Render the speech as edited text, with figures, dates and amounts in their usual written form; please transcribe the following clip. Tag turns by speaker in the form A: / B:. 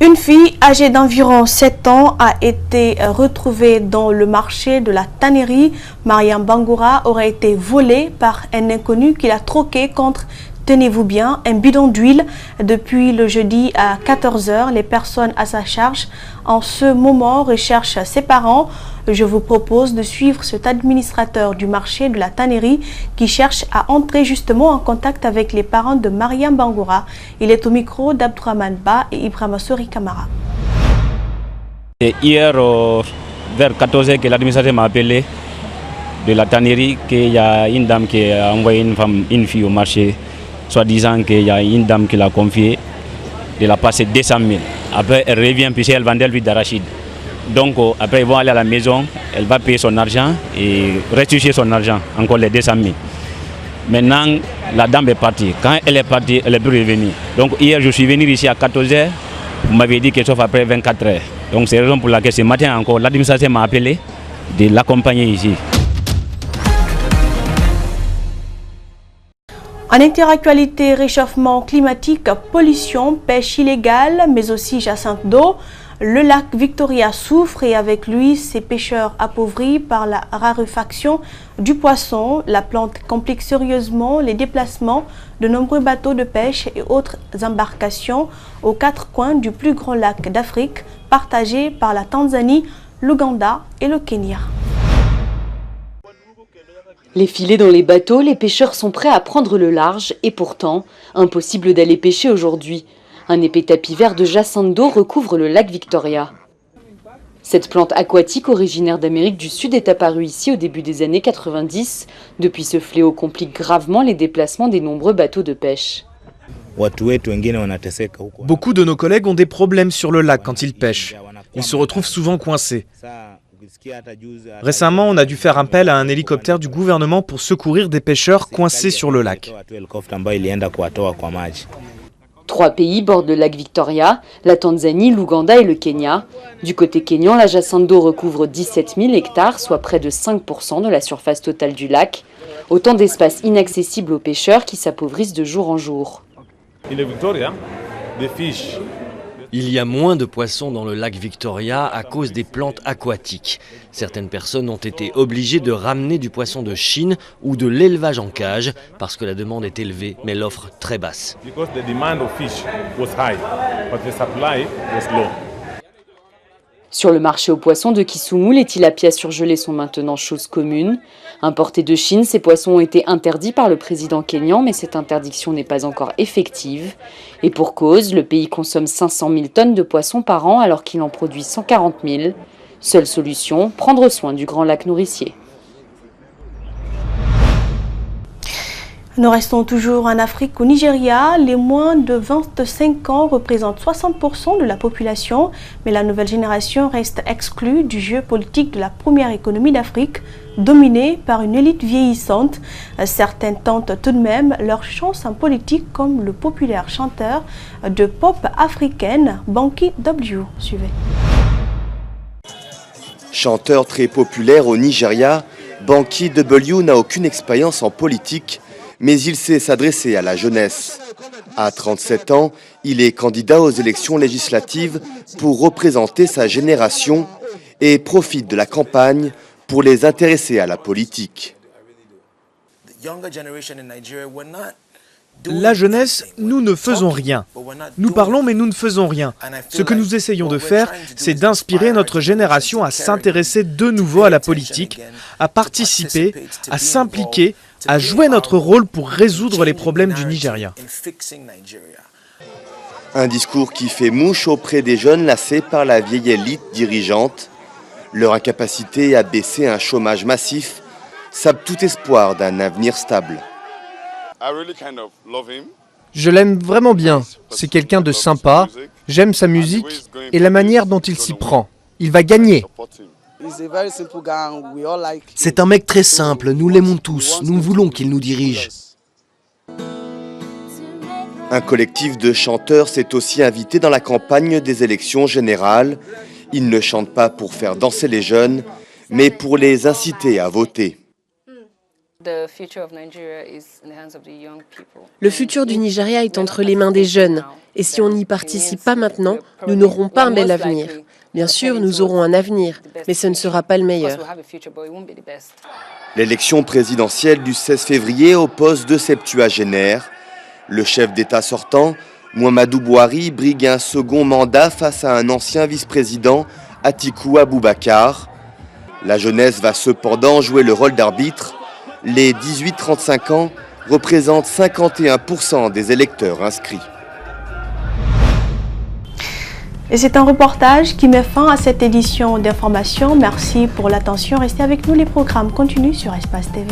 A: Une fille âgée d'environ 7 ans a été retrouvée dans le marché de la tannerie. Mariam Bangoura aurait été volée par un inconnu qui l'a troqué contre, tenez-vous bien, un bidon d'huile. Depuis le jeudi à 14 h, les personnes à sa charge en ce moment recherchent ses parents. Je vous propose de suivre cet administrateur du marché de la tannerie qui cherche à entrer justement en contact avec les parents de Mariam Bangoura. Il est au micro d'Abdourahmane Ba et Ibrahima Sori Kamara.
B: Hier, vers 14 h, que l'administrateur m'a appelé de la tannerie qu'il y a une dame qui a envoyé une fille au marché, soi-disant qu'il y a une dame qui l'a confiée, de la passer 200 000. Après, elle revient puisqu'elle elle vendait l'huile d'arachide. Donc après, ils vont aller à la maison, elle va payer son argent et restituer son argent, encore les 200 000. Maintenant, la dame est partie. Quand elle est partie, elle est plus revenue. Donc hier, je suis venu ici à 14 h, vous m'avez dit qu'elle sauf après 24 h. Donc c'est la raison pour laquelle ce matin encore, l'administration m'a appelé de l'accompagner ici.
A: En interactualité, réchauffement climatique, pollution, pêche illégale, mais aussi jacente d'eau. Le lac Victoria souffre et avec lui, ses pêcheurs appauvris par la raréfaction du poisson. La plante complique sérieusement les déplacements de nombreux bateaux de pêche et autres embarcations aux 4 coins du plus grand lac d'Afrique, partagé par la Tanzanie, l'Ouganda et le Kenya.
C: Les filets dans les bateaux, les pêcheurs sont prêts à prendre le large et pourtant, impossible d'aller pêcher aujourd'hui. Un épais tapis vert de jacente d'eau recouvre le lac Victoria. Cette plante aquatique originaire d'Amérique du Sud est apparue ici au début des années 90. Depuis, ce fléau complique gravement les déplacements des nombreux bateaux de pêche.
D: Beaucoup de nos collègues ont des problèmes sur le lac quand ils pêchent. Ils se retrouvent souvent coincés. Récemment, on a dû faire appel à un hélicoptère du gouvernement pour secourir des pêcheurs coincés sur le lac.
C: 3 pays bordent le lac Victoria, la Tanzanie, l'Ouganda et le Kenya. Du côté kényan, la jacente d'eau recouvre 17 000 hectares, soit près de 5% de la surface totale du lac. Autant d'espaces inaccessibles aux pêcheurs qui s'appauvrissent de jour en jour.
E: Il y a moins de poissons dans le lac Victoria à cause des plantes aquatiques. Certaines personnes ont été obligées de ramener du poisson de Chine ou de l'élevage en cage parce que la demande est élevée mais l'offre très basse.
C: Sur le marché aux poissons de Kisumu, les tilapias surgelés sont maintenant chose commune. Importés de Chine, ces poissons ont été interdits par le président kényan, mais cette interdiction n'est pas encore effective. Et pour cause, le pays consomme 500 000 tonnes de poissons par an alors qu'il en produit 140 000. Seule solution, prendre soin du grand lac nourricier.
A: Nous restons toujours en Afrique, au Nigeria. Les moins de 25 ans représentent 60% de la population, mais la nouvelle génération reste exclue du jeu politique de la première économie d'Afrique, dominée par une élite vieillissante. Certains tentent tout de même leur chance en politique, comme le populaire chanteur de pop africaine, Banky W. Suivez.
F: Chanteur très populaire au Nigeria, Banky W n'a aucune expérience en politique, mais il sait s'adresser à la jeunesse. À 37 ans, il est candidat aux élections législatives pour représenter sa génération et profite de la campagne pour les intéresser à la politique.
D: La jeunesse, nous ne faisons rien. Nous parlons, mais nous ne faisons rien. Ce que nous essayons de faire, c'est d'inspirer notre génération à s'intéresser de nouveau à la politique, à participer, à s'impliquer, à jouer notre rôle pour résoudre les problèmes du Nigeria.
F: Un discours qui fait mouche auprès des jeunes lassés par la vieille élite dirigeante. Leur incapacité à baisser un chômage massif sape tout espoir d'un avenir stable.
G: Je l'aime vraiment bien. C'est quelqu'un de sympa. J'aime sa musique et la manière dont il s'y prend. Il va gagner.
H: C'est un mec très simple, nous l'aimons tous, nous voulons qu'il nous dirige.
F: Un collectif de chanteurs s'est aussi invité dans la campagne des élections générales. Ils ne chantent pas pour faire danser les jeunes, mais pour les inciter à voter.
I: Le futur du Nigeria est entre les mains des jeunes. Et si on n'y participe pas maintenant, nous n'aurons pas un bel avenir. Bien sûr, nous aurons un avenir, mais ce ne sera pas le meilleur.
F: L'élection présidentielle du 16 février oppose deux septuagénaires. Le chef d'État sortant, Muhammadu Buhari, brigue un second mandat face à un ancien vice-président, Atiku Abubakar. La jeunesse va cependant jouer le rôle d'arbitre. Les 18-35 ans représentent 51% des électeurs inscrits.
A: Et c'est un reportage qui met fin à cette édition d'information. Merci pour l'attention. Restez avec nous, les programmes continuent sur Espace TV.